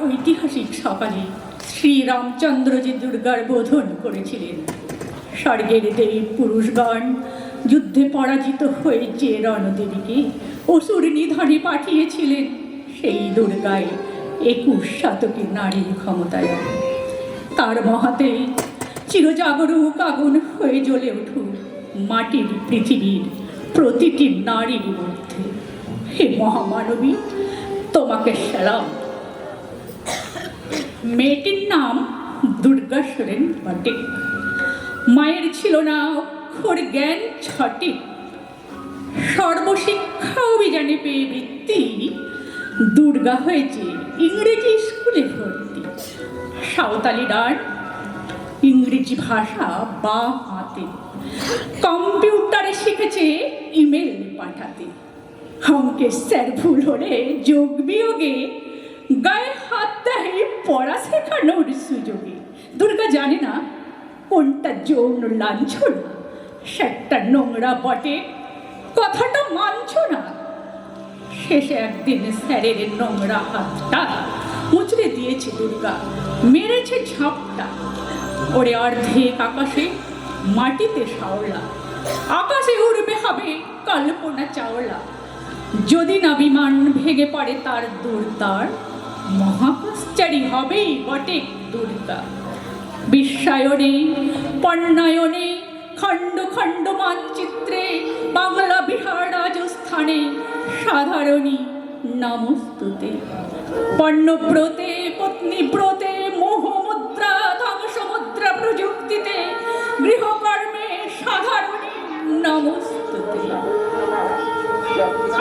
ঐতিহাসিক সকালে শ্রীরামচন্দ্র যে দুর্গার বোধন করেছিলেন, স্বর্গের দেবী পুরুষগণ যুদ্ধে পরাজিত হয়ে যে রণদেবীকে অসুর নিধনে পাঠিয়েছিলেন, সেই দুর্গায় 21 শতকে নারীর ক্ষমতায় তার মহাতে চিরজাগরুক আগুন হয়ে জ্বলে উঠুক মাটির পৃথিবীর প্রতিটি নারীর মধ্যে। হে মহামানবী, তোমাকে সালাম। মেয়েটির নাম দুর্গা সোরেন বটে। মায়ের ছিল না অক্ষর জ্ঞান ছটে। সর্বশিক্ষা অভিযানে পেয়ে বৃত্তি দুর্গা হয়েছে ইংরেজি স্কুলে ভর্তি। সাঁওতালি ডান, ইংরেজি ভাষা বা হাতে, কম্পিউটারে শিখেছে ইমেল পাঠাতে। অঙ্কের স্যার ভুল হলে যোগ বিয়োগে গায়ে হাত দেয় পড়া শেখানোর সুযোগে। দুর্গা জানে না কোনটা যৌন লাঞ্ছনা, সেটা নোংরা বটে, কথাটা মানছ না। শেষে একদিন স্যারের নোংরা হাতটা মুচড়ে দিয়েছে দুর্গা, মেরেছে ঝাপটা। ওরে অর্ধেক আকাশে মাটিতে শাওলা, আকাশে উড়বে হবে কল্পনা চাওলা। যদি না বিমান ভেঙে পড়ে তার দুর্দার, মহাকাশচারী হবেই বটে দুর্গা। বিশ্বায়নে পণ্যায়নে খণ্ড খণ্ড মানচিত্রে বাংলা বিহার রাজস্থানে সাধারণী নমস্তুতে। পণ্যব্রতে পত্নীব্রতে মোহমুদ্রা ধ্বংসমুদ্রা প্রযুক্তিতে গৃহকর্মে সাধারণী নমস্তুতে।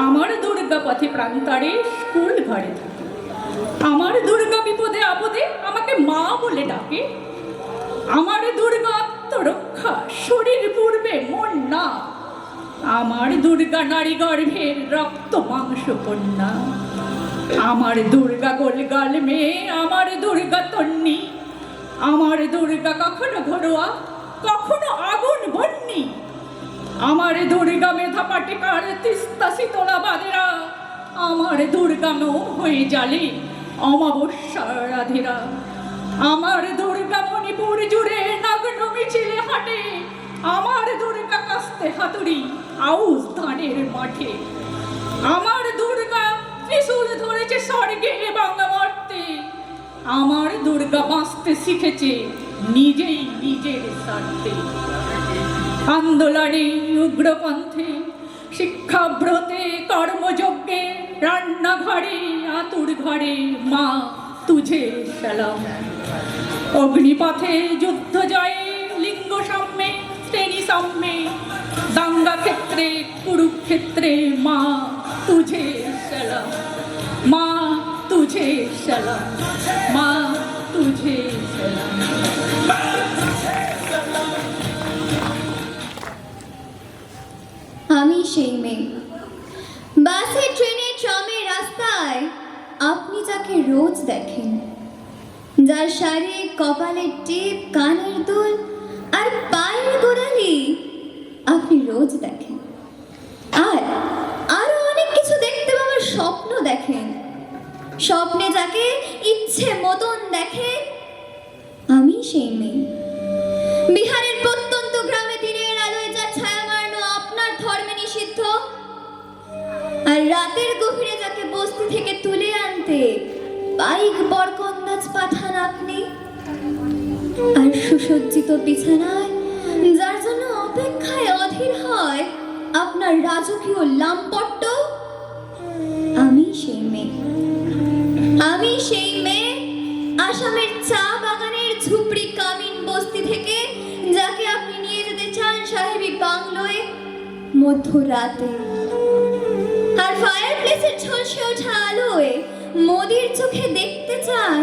আমার দুর্গা পথে প্রান্তরে স্কুল ঘরে থাকে। আমার দুর্গা বিপদে আপদে আমাকে মা বলে ডাকে। আমার দুর্গা আত্মরক্ষা, শরীর পূর্বে মন না। আমার দুর্গা নারী গর্ভের রক্ত মাংস কন্যা। আমার দুর্গা গোলগাল মেয়ে, আমার দুর্গা তন্নি। আমার দুর্গা কখনো ঘরোয়া, কখনো আগুন বন্যি। আমার দুর্গা মেধা পাটিকার তিস্তা শীতলা বাদেরা। আমার দুর্গা নো হয়ে জালে অমাবস্যা রাধেরা। আমার দুর্গা মণিপুর জুড়ে নগ্ন মিছিলে হাঁটে। আমার দুর্গা কাস্তে হাতুড়ি আউশ ধানের মাঠে। আমার দুর্গা ত্রিশূল ধরেছে স্বর্গে এবং মর্তে। আমার দুর্গা বাঁচতে শিখেছে নিজেই নিজের স্বার্থে। আন্দোলনে উগ্রপন্থে, শিক্ষাব্রতে কর্মযজ্ঞে, রান্নাঘরে আতুর ঘরে মা তুঝে সালাম। অগ্নিপথে যুদ্ধ জয়ে, লিঙ্গ সাম্যে শ্রেণী সাম্যে, দাঙ্গা ক্ষেত্রে কুরুক্ষেত্রে মা তুঝে সালাম। মা তুঝে সালাম, মা তুঝে সালাম। আমি সেই মেয়ে, বাসে ট্রেনে ট্রামে রাস্তায় আপনি যাকে রোজ দেখেন, যার শাড়ি কপালের টিপ কানের দুল আর পায়ের গোড়ালি আপনি রোজ দেখেন। আর আরো অনেক কিছু দেখতে পাওয়ার স্বপ্ন দেখেন। স্বপ্নে যাকে ইচ্ছে মতন দেখে, আমি সেই মেয়ে। বিহারের প্রত্যন্ত গ্রামে দিনের আলোয় যা ছায়া মারানো আপনার ধর্মে নিষিদ্ধ, আর রাতের গভীরে যাকে বস্তি থেকে তুলে আনতে বাইক বরকন্দাজ পাঠান আপনি। আর সুসজ্জিত বিছানায় যার জন্য অপেক্ষায় অধীর হয় আপনার রাজকীয় লাম্পট্ট, আমি সেই মেয়ে। আমি সেই মেয়ে আসামের চা বাগানের ঝুপড়ি কামিন বস্তি থেকে যাকে আপনি নিয়ে যেতে চান সাহেবী বাংলোয় মধ্যরাতে। আর ফায়ার প্লেসের ঝলসে ওঠা আলোয় মোদির চোখে দেখতে চান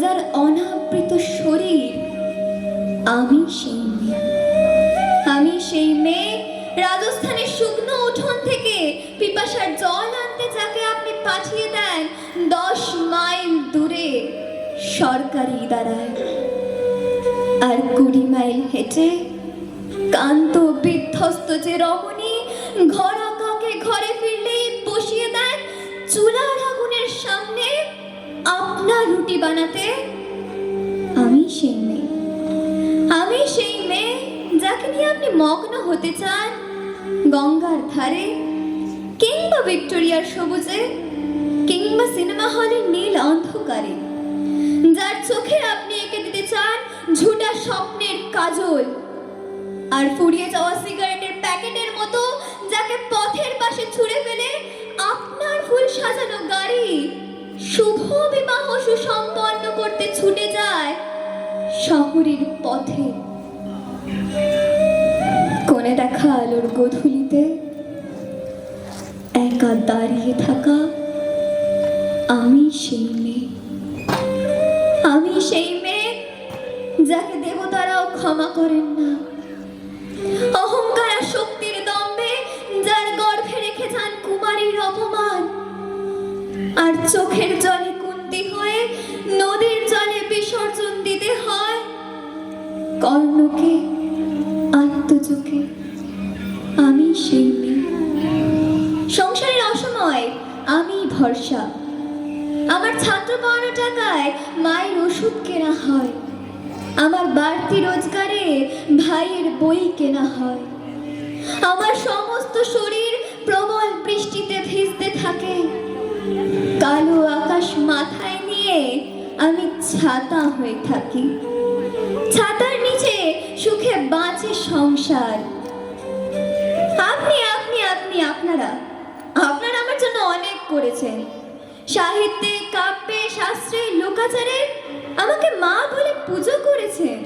যার অনাবৃত শরীর, আমি সেই মেয়ে। আমি সেই মেয়ে, রাজস্থানের শুকনো উঠোন থেকে পিপাসার জল আনতে যাকে আপনি পাঠিয়ে দেন 10 মাইল দূরে সরকারি ইদারায়, আর 20 মাইল হেঁটে কান্ত বিধ্বস্ত যে রমণী ঘরা কাকে ঘরে ফিরলেই বসিয়ে দেন চুলার আগুনের সামনে আপনার রুটি বানাতে। আমি সেই মেয়ে। আমি সেই মেয়ে যাকে নিয়ে আপনি মগ্ন হতে চান গঙ্গার ধারে, কিংবা ভিক্টোরিয়ার সবুজে, কিংবা সিনেমা হলের নীল অন্ধকারে, যার চোখে আপনি এঁকে দিতে চান ঝুটা স্বপ্নের কাজল, আর ফুরিয়ে যাওয়া সিগারেটের প্যাকেটের মতো যাকে পথের পাশে ছুঁড়ে ফেলে আপনার ফুল সাজানো গাড়ি শুভ বিবাহ সুসম্পন্ন করতে ছুটে যায় শহরের পথে। কোণে দেখা আলোর গোধূলিতে একা দাঁড়িয়ে থাকা আমি সেই মেয়ে। আমি সেই মেয়ে যাকে দেবতারাও ক্ষমা করেন না, অহংকার আর শক্তির দম্ভে যার গর্ভে রেখে যান কুমারীর অপমান, আর চোখের জলে কুন্তি হয়ে নদীর জলে বিসর্জন দিতে হয় কর্ণকে আত্মচোখে। আমি সেই মেয়ে। সংসারের অসময় আমি ভরসা। আমার ছাত্র পাওয়ানো টাকায় মায়ের ওষুধ কেনা হয়, আমার বাড়তি রোজগারে ভাইয়ের বই কেনা হয়। আমার সমস্ত শরীর প্রবল বৃষ্টিতে ভিজতে থাকে, কালো আকাশ মাথায় নিয়ে আমি ছাতা হয়ে থাকি। ছাতার নিচে সুখে বাঁচে সংসার। আপনি আপনি আপনি আপনারা আপনারা আমার জন্য অনেক করেছেন। সাহিত্যে, কাব্যে, শাস্ত্রে, লোকাচারে আমাকে মা বলে পুজো করেছেন,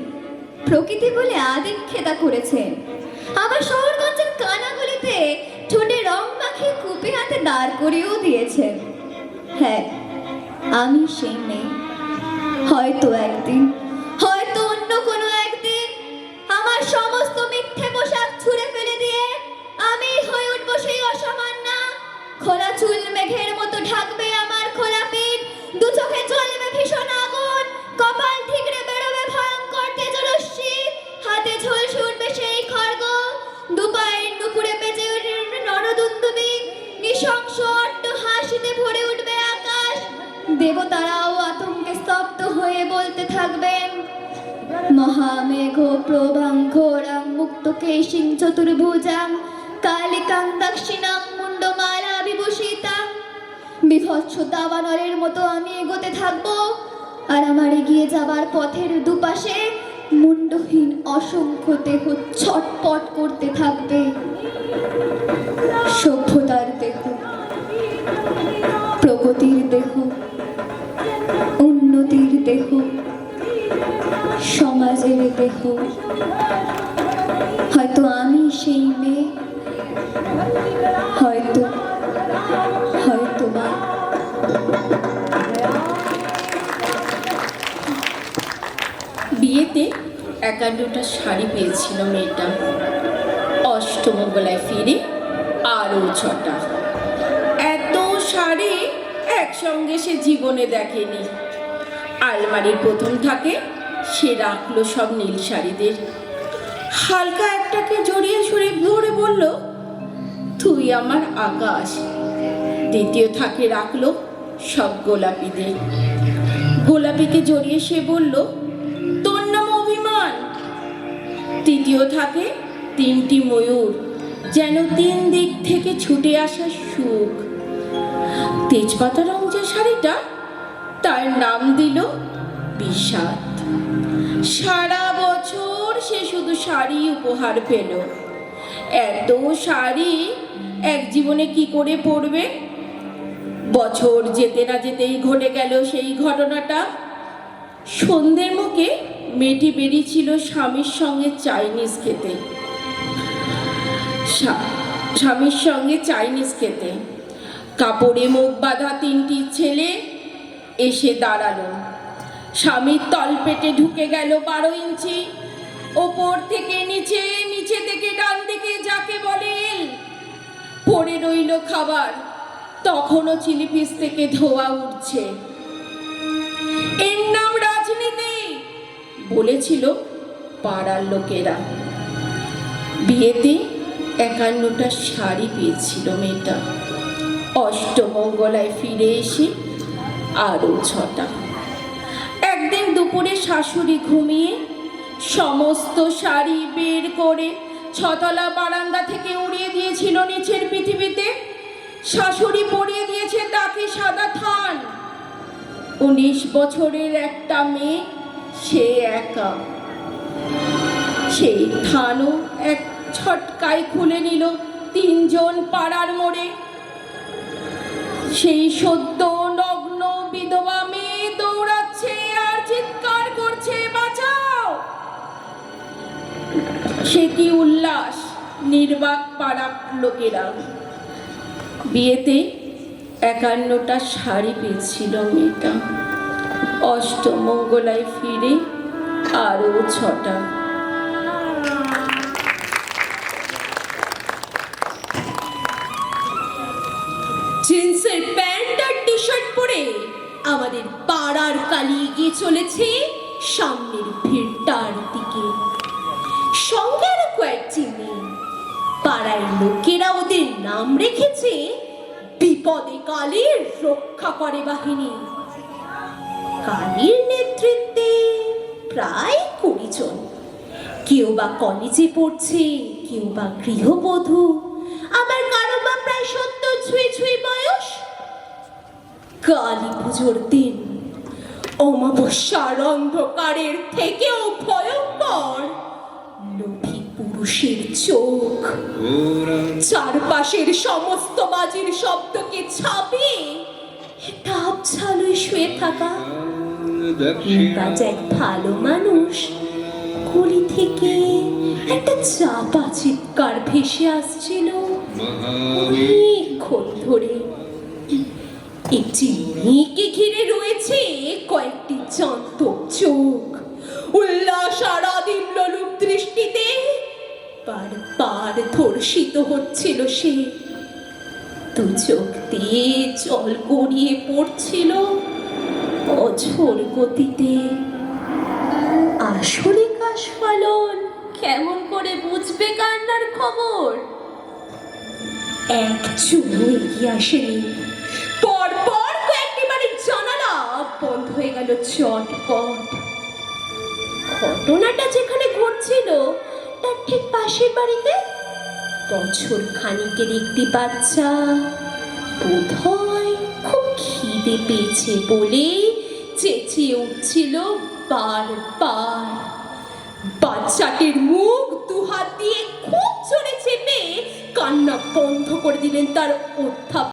প্রকৃতি বলে আদিক্ষেতা করেছেন। আমার শহরগঞ্জের কানাগলিতে ঠোঁটে রং মাখিয়ে কুপি হাতে দাঁড় করেও দিয়েছেন। হ্যাঁ, আমি সেই মেয়ে। হয়তো একদিন, হয়তো অন্য কোনো একদিন আমার সমস্ত মিথ্যে পোশাক ছুঁড়ে ফেলে দিয়ে আমি হয়ে উঠবো সেই অসামান্য। খোলা চুল মেঘের মতো ঢাকবে আমার খোলা পিঠ, দু চোখে জ্বলবে ভীষণ আগুন, কপাল ঠিকরে বেরোবে ভয়ঙ্কর তেজরশ্মি, হাতে ঝলসে উঠবে সেই খড়গ, দুপায়ের নুপুরে বেজে উঠবে নরদুন্দুবি, নৃশংস অট্ট হাসিতে ভরে উঠবে আকাশ। দেবতারাও আতঙ্কে স্তব্ধ হয়ে বলতে থাকবেন, মহামেঘ প্রভাঙ্ঘোরাং মুক্ত কেশিং চতুর্ভুজাং কালিকাং দক্ষিণাং মুন্ডমালা বিভূষিতাং। বিভৎস দাবানলের মতো আমি এগোতে থাকবো, আর আমার এগিয়ে যাবার পথের দুপাশে মুন্ডহীন অসংখ্য দেহ ছটপট করতে থাকবে। সভ্যতার দেহ, প্রগতির দেহ, উন্নতির দেহ, সমাজের দেহ। হয়তো আমি সেই মেয়ে, হয়তো হয়তো বা। বিয়েতে 51টা শাড়ি পেয়েছিল মেয়েটা, অষ্টমঙ্গলায় ফিরে আরও 6টা। এত শাড়ি একসঙ্গে সে জীবনে দেখেনি। আলমারির প্রথম থাকে সে রাখলো সব নীল শাড়িদের, হালকা একটাকে জড়িয়ে সরে ধরে বলল, তুই আমার আকাশ। দ্বিতীয় থাকে রাখলো সব গোলাপিদের, গোলাপিকে জড়িয়ে সে বলল, তোর নাম অভিমান। তৃতীয় থাকে 3টি ময়ূর, যেন 3 দিক থেকে ছুটে আসা সুখ। তেজপাতা রং যে শাড়িটা, তার নাম দিল বিষাদ। সারা বছর সে শুধু শাড়ি উপহার পেল। এত শাড়ি এক জীবনে কি করে পরবে? বছর যেতে না যেতেই ঘটে গেল সেই ঘটনাটা। সন্ধ্যের মুখে মেয়েটি বেরিয়েছিল স্বামীর সঙ্গে চাইনিজ খেতে, স্বামীর সঙ্গে চাইনিজ খেতে। কাপড়ে মুখ বাঁধা 3টি ছেলে এসে দাঁড়ালো। স্বামীর তলপেটে ঢুকে গেল 12 ইঞ্চি, ওপর থেকে নিচে, নিচে থেকে ডান দিকে যাকে বলে এল। পড়ে রইল খাবার, তখনও চিলিপিস থেকে ধোয়া উঠছে। এর নাম রাজনীতি বলেছিল পাড়ার লোকেরা। বিয়েতে 51টা শাড়ি পেয়েছিল মেয়েটা। অষ্টমঙ্গলায় ফিরে এসে আরো 6টা। একদিন দুপুরে শাশুড়ি ঘুমিয়ে সমস্ত শাড়ি বের করে 6তলা বারান্দা থেকে উড়িয়ে দিয়েছিল নিচের পৃথিবীতে। শাশুড়ি পরিয়ে দিয়েছে তাকে সাদা থান। 19 বছরের একটা মেয়ে, সে একা। সেই থানও এক ছটকায় খুলে নিল 3 জন পাড়ার মোড়ে। সেই সদ্য নগ্ন বিধবা মেয়ে দৌড়াচ্ছে আর চিৎকার করছে, বাঁচাও! সে কি উল্লাস নির্বাক পাড়ার লোকেরা। বিয়েতে 51টা শাড়ি পেয়েছিল মেয়েটা। অষ্টমঙ্গলায় ফিরে আরো 6টা। জিন্সের প্যান্ট আর টি শার্ট পরে আমাদের পাড়ার কালি এগিয়ে চলেছে সামনের ভিড়টার দিকে। সঙ্গে আরো কয়েকটি মেয়ে। পাড়ার লোকেরা ওদের নাম রেখেছে বিপদে কালে রক্ষা করে বাহিনী। কালীর নেতৃত্বে প্রায় 20 জন। কেউ বা কলেজে পড়ছে, কেউ বা গৃহবধূ, আবার কারো বা প্রায় 70 ছুঁই ছুঁই বয়স। কালী পুজোর দিন অমাবস্যার অন্ধকারের থেকেও ভয়ঙ্কর লোভী পুরুষের চোখ চারপাশের সমস্ত বাজির শব্দকে ছাপিয়ে ডাব ছালুই শুয়ে থাকা মুমতাজ এক ভালো মানুষ গলি থেকে একটা চাপা চিৎকার ভেসে আসছিল অনেকক্ষণ ধরে। একটি মেয়েকে ঘিরে রয়েছে কয়েকটি জান্তক চোখ। উল্লাস আর আদিম লোলুপ দৃষ্টিতে বারবার ধর্ষিত হচ্ছিল সে। 2 চোখ দিয়ে জল গড়িয়ে পড়ছিল অঝোর গতিতে। আসলে কাশফলন কেমন করে বুঝবে কান্নার খবর? একজন এগিয়ে আসেনি। পরপর কয়েকটি বাড়ির জানালা বন্ধ হয়ে গেল চটপট। ঘটনাটা যেখানে ঘটছিল তার ঠিক পাশের বাড়িতে বছর খানিকের একটি বাচ্চা বোধহয় খুব খিদে পেয়েছে বলে চেঁচিয়ে উঠছিল বারবার। বাচ্চাটির মুখ 2 হাত দিয়ে খুব জোরে চেপে কান্না বন্ধ করে দিলেন তার অধ্যাপক।